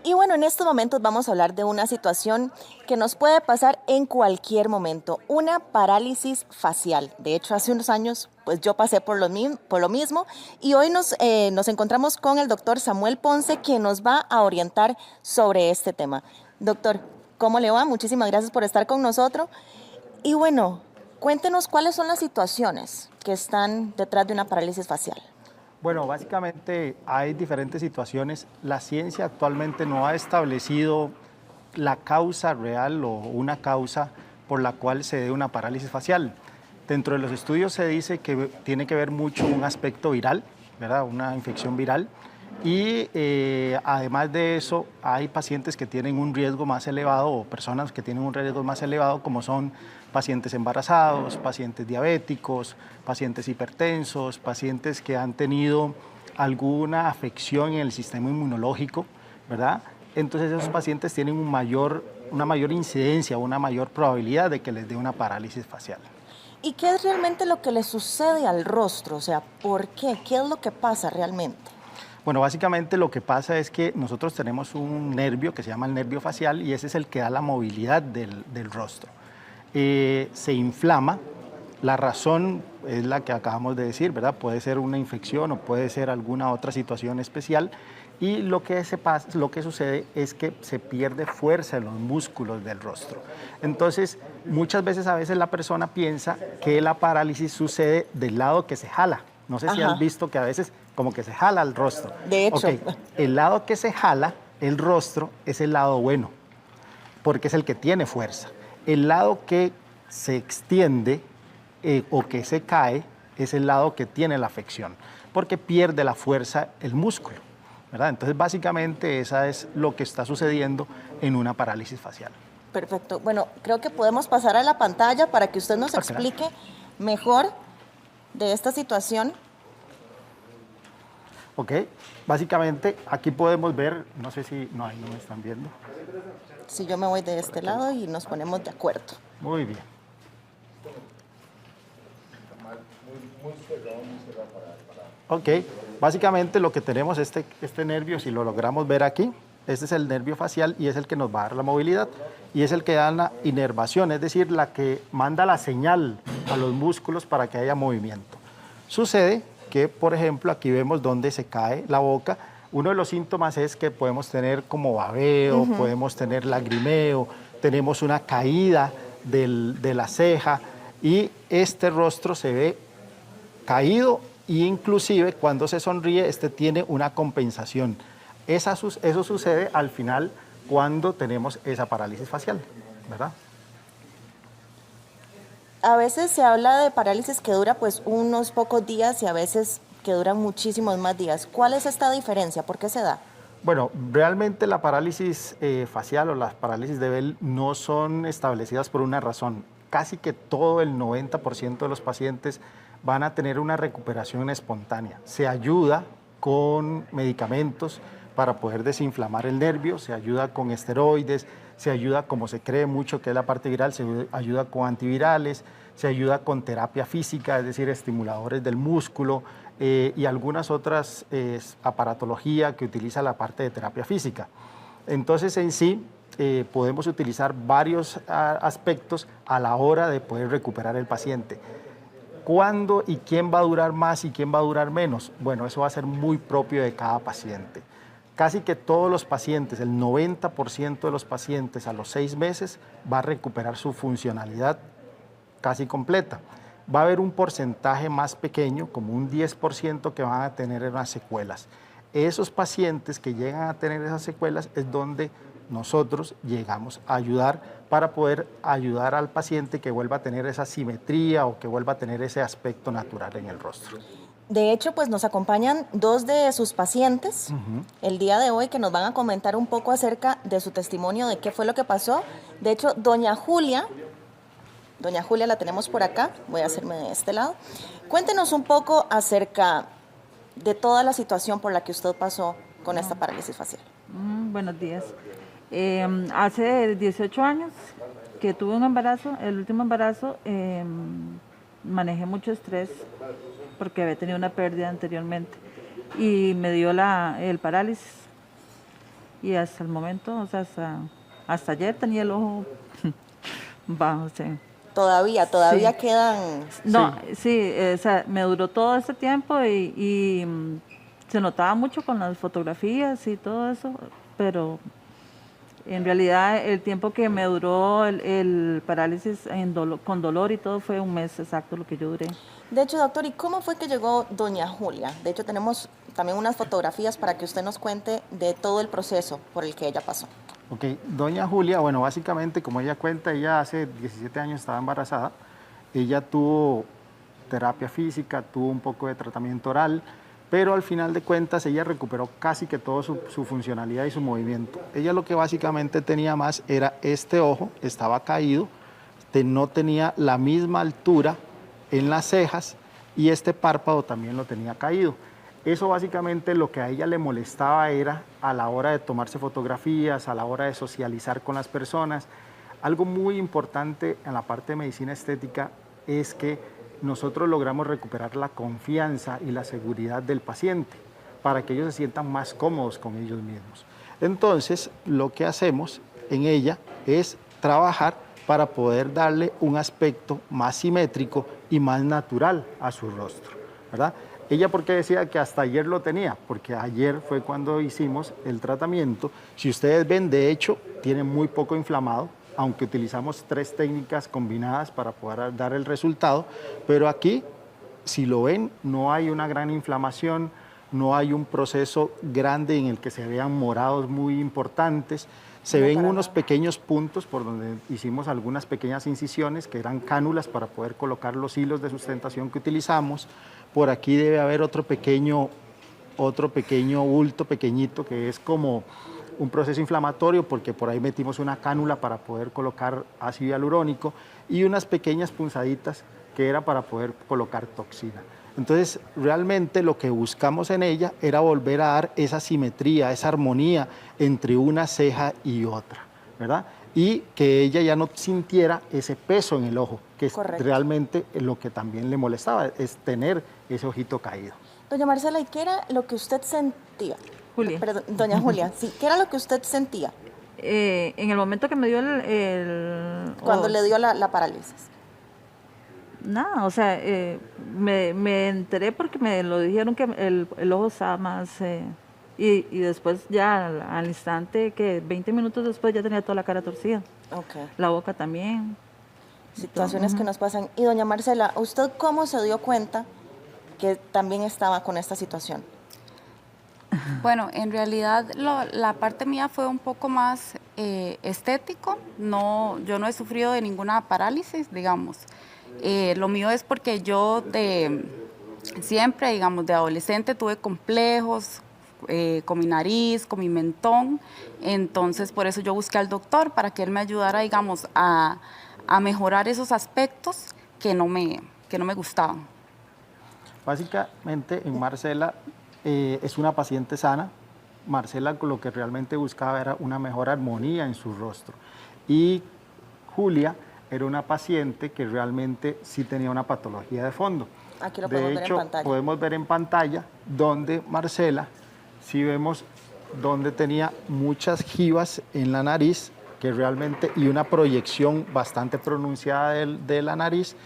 Y bueno, en estos momentos vamos a hablar de una situación que nos puede pasar en cualquier momento, una parálisis facial. De hecho, hace unos años, pues yo pasé por lo mismo y hoy nos encontramos con el doctor Samuel Ponce, que nos va a orientar sobre este tema. Doctor, ¿cómo le va? Muchísimas gracias por estar con nosotros. Y bueno, cuéntenos cuáles son las situaciones que están detrás de una parálisis facial. Bueno, básicamente hay diferentes situaciones. La ciencia actualmente no ha establecido la causa real o una causa por la cual se dé una parálisis facial. Dentro de los estudios se dice que tiene que ver mucho un aspecto viral, ¿verdad? Una infección viral. Y además de eso, hay pacientes que tienen un riesgo más elevado o personas que tienen un riesgo más elevado, como son pacientes embarazados, pacientes diabéticos, pacientes hipertensos, pacientes que han tenido alguna afección en el sistema inmunológico, ¿verdad? Entonces esos pacientes tienen una mayor incidencia, una mayor probabilidad de que les dé una parálisis facial. ¿Y qué es realmente lo que le sucede al rostro? O sea, ¿por qué? ¿Qué es lo que pasa realmente? Bueno, básicamente lo que pasa es que nosotros tenemos un nervio que se llama el nervio facial y ese es el que da la movilidad del rostro. Se inflama, la razón es la que acabamos de decir, ¿verdad? Puede ser una infección o puede ser alguna otra situación especial y lo que sucede es que se pierde fuerza en los músculos del rostro. Entonces, muchas veces a veces la persona piensa que la parálisis sucede del lado que se jala. No sé si has Ajá, visto que a veces como que se jala el rostro. de Ok, hecho. el lado que se jala, el rostro, es el lado bueno, porque es el que tiene fuerza. El lado que se extiende o que se cae es el lado que tiene la afección, porque pierde la fuerza el músculo, ¿verdad? Entonces, básicamente, esa es lo que está sucediendo en una parálisis facial. Perfecto. Bueno, creo que podemos pasar a la pantalla para que usted nos Ah, claro. explique mejor de esta situación. Ok, básicamente aquí podemos ver, no sé si, no, ahí no me están viendo. Si yo me voy de este lado y nos ponemos de acuerdo. Muy bien. Ok, básicamente lo que tenemos este nervio, si lo logramos ver aquí, este es el nervio facial y es el que nos va a dar la movilidad y es el que da la inervación, es decir, la que manda la señal a los músculos para que haya movimiento. Sucede que, por ejemplo, aquí vemos donde se cae la boca. Uno de los síntomas es que podemos tener como babeo, podemos tener lagrimeo, tenemos una caída de la ceja y este rostro se ve caído e inclusive cuando se sonríe este tiene una compensación. Eso sucede al final cuando tenemos esa parálisis facial, ¿verdad? A veces se habla de parálisis que dura pues unos pocos días y a veces que duran muchísimos más días. ¿Cuál es esta diferencia? ¿Por qué se da? Bueno, realmente la parálisis facial o las parálisis de Bell no son establecidas por una razón. Casi que todo el 90% de los pacientes van a tener una recuperación espontánea. Se ayuda con medicamentos para poder desinflamar el nervio, se ayuda con esteroides, se ayuda, como se cree mucho que es la parte viral, se ayuda con antivirales, se ayuda con terapia física, es decir, estimuladores del músculo, y algunas otras aparatología que utiliza la parte de terapia física. Entonces, en sí, podemos utilizar varios aspectos a la hora de poder recuperar el paciente. ¿Cuándo y quién va a durar más y quién va a durar menos? Bueno, eso va a ser muy propio de cada paciente. Casi que todos los pacientes, el 90% de los pacientes a los 6 meses va a recuperar su funcionalidad casi completa. Va a haber un porcentaje más pequeño, como un 10% que van a tener unas secuelas. Esos pacientes que llegan a tener esas secuelas es donde nosotros llegamos a ayudar para poder ayudar al paciente que vuelva a tener esa simetría o que vuelva a tener ese aspecto natural en el rostro. De hecho, pues nos acompañan dos de sus pacientes el día de hoy que nos van a comentar un poco acerca de su testimonio, de qué fue lo que pasó. De hecho, doña Julia la tenemos por acá, voy a hacerme de este lado. Cuéntenos un poco acerca de toda la situación por la que usted pasó con esta parálisis facial. Buenos días. Hace 18 años que tuve un embarazo, el último embarazo, manejé mucho estrés porque había tenido una pérdida anteriormente y me dio el parálisis. y hasta el momento, o sea, hasta ayer tenía el ojo bajo, sí. Todavía Sí. quedan... No, sí, o sea, me duró todo este tiempo se notaba mucho con las fotografías y todo eso, pero en realidad el tiempo que me duró el parálisis con dolor y todo fue un mes exacto lo que yo duré. De hecho, doctor, ¿y cómo fue que llegó doña Julia? De hecho, tenemos también unas fotografías para que usted nos cuente de todo el proceso por el que ella pasó. Ok, doña Julia, bueno, básicamente, como ella cuenta, ella hace 17 años estaba embarazada. Ella tuvo terapia física, tuvo un poco de tratamiento oral, pero al final de cuentas ella recuperó casi que toda su funcionalidad y su movimiento. Ella lo que básicamente tenía más era este ojo, estaba caído, no tenía la misma altura en las cejas y este párpado también lo tenía caído. Eso básicamente lo que a ella le molestaba era a la hora de tomarse fotografías, a la hora de socializar con las personas. Algo muy importante en la parte de medicina estética es que nosotros logramos recuperar la confianza y la seguridad del paciente para que ellos se sientan más cómodos con ellos mismos. Entonces, lo que hacemos en ella es trabajar para poder darle un aspecto más simétrico y más natural a su rostro, ¿verdad? Ella, ¿por qué decía que hasta ayer lo tenía? Porque ayer fue cuando hicimos el tratamiento. Si ustedes ven, de hecho, tiene muy poco inflamado, aunque utilizamos 3 técnicas combinadas para poder dar el resultado, pero aquí, si lo ven, no hay una gran inflamación, no hay un proceso grande en el que se vean morados muy importantes. Se No, ven para unos nada. pequeños puntos por donde hicimos algunas pequeñas incisiones que eran cánulas para poder colocar los hilos de sustentación que utilizamos. Por aquí debe haber otro pequeño bulto pequeñito que es como un proceso inflamatorio porque por ahí metimos una cánula para poder colocar ácido hialurónico y unas pequeñas punzaditas que era para poder colocar toxina. Entonces, realmente lo que buscamos en ella era volver a dar esa simetría, esa armonía entre una ceja y otra, ¿verdad? Y que ella ya no sintiera ese peso en el ojo, que es Correcto. realmente lo que también le molestaba, es tener ese ojito caído. Doña Marcela, ¿y qué era lo que usted sentía? Julia. Perdón, doña Julia, sí, ¿qué era lo que usted sentía En el momento que me dio cuando le dio la parálisis? nada, o sea, me enteré porque me lo dijeron que el ojo estaba más, y después ya al instante, que 20 minutos después ya tenía toda la cara torcida, Ok. la boca también. Situaciones que nos pasan. Y doña Marcela, ¿usted cómo se dio cuenta que también estaba con esta situación? Bueno, en realidad la parte mía fue un poco más estético. No, yo no he sufrido de ninguna parálisis, digamos. Lo mío es porque yo siempre, digamos, de adolescente tuve complejos con mi nariz, con mi mentón. Entonces, por eso yo busqué al doctor para que él me ayudara, digamos, a mejorar esos aspectos que no me gustaban. Básicamente, en Marcela es una paciente sana. Marcela lo que realmente buscaba era una mejor armonía en su rostro. Y Julia era una paciente que realmente sí tenía una patología de fondo. Aquí lo podemos De ver en hecho, pantalla. podemos ver en pantalla donde Marcela, sí vemos donde tenía muchas jivas en la nariz, que realmente, y una proyección bastante pronunciada de la nariz,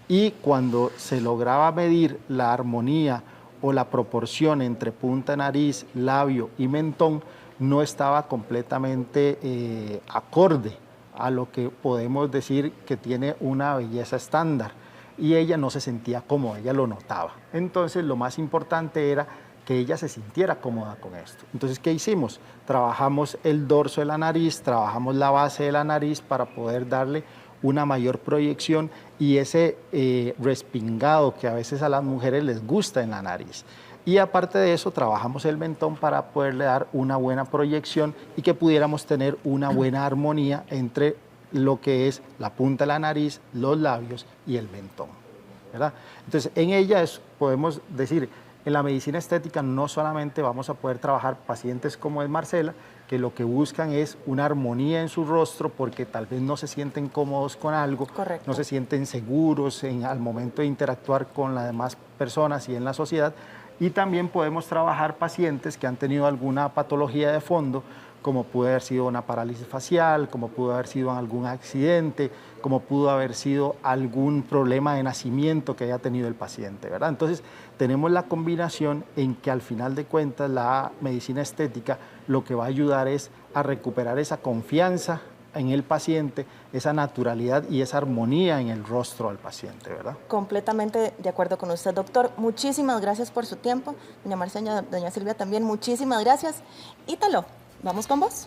y cuando se lograba medir la armonía o la proporción entre punta de nariz, labio y mentón, no estaba completamente acorde a lo que podemos decir que tiene una belleza estándar. Y ella no se sentía cómoda, ella lo notaba. Entonces, lo más importante era que ella se sintiera cómoda con esto. Entonces, ¿qué hicimos? Trabajamos el dorso de la nariz, trabajamos la base de la nariz para poder darle una mayor proyección y ese respingado que a veces a las mujeres les gusta en la nariz. Y aparte de eso, trabajamos el mentón para poderle dar una buena proyección y que pudiéramos tener una buena armonía entre lo que es la punta de la nariz, los labios y el mentón, ¿verdad? Entonces, en ella podemos decir, en la medicina estética no solamente vamos a poder trabajar pacientes como es Marcela, que lo que buscan es una armonía en su rostro porque tal vez no se sienten cómodos con algo, Correcto. no se sienten seguros al momento de interactuar con las demás personas y en la sociedad. Y también podemos trabajar pacientes que han tenido alguna patología de fondo, como pudo haber sido una parálisis facial, como pudo haber sido algún accidente, como pudo haber sido algún problema de nacimiento que haya tenido el paciente, ¿verdad? Entonces, tenemos la combinación en que al final de cuentas la medicina estética lo que va a ayudar es a recuperar esa confianza en el paciente, esa naturalidad y esa armonía en el rostro del paciente, ¿verdad? Completamente de acuerdo con usted, doctor. Muchísimas gracias por su tiempo. Doña Marcela, doña Silvia también, muchísimas gracias. Ítalo, vamos con vos.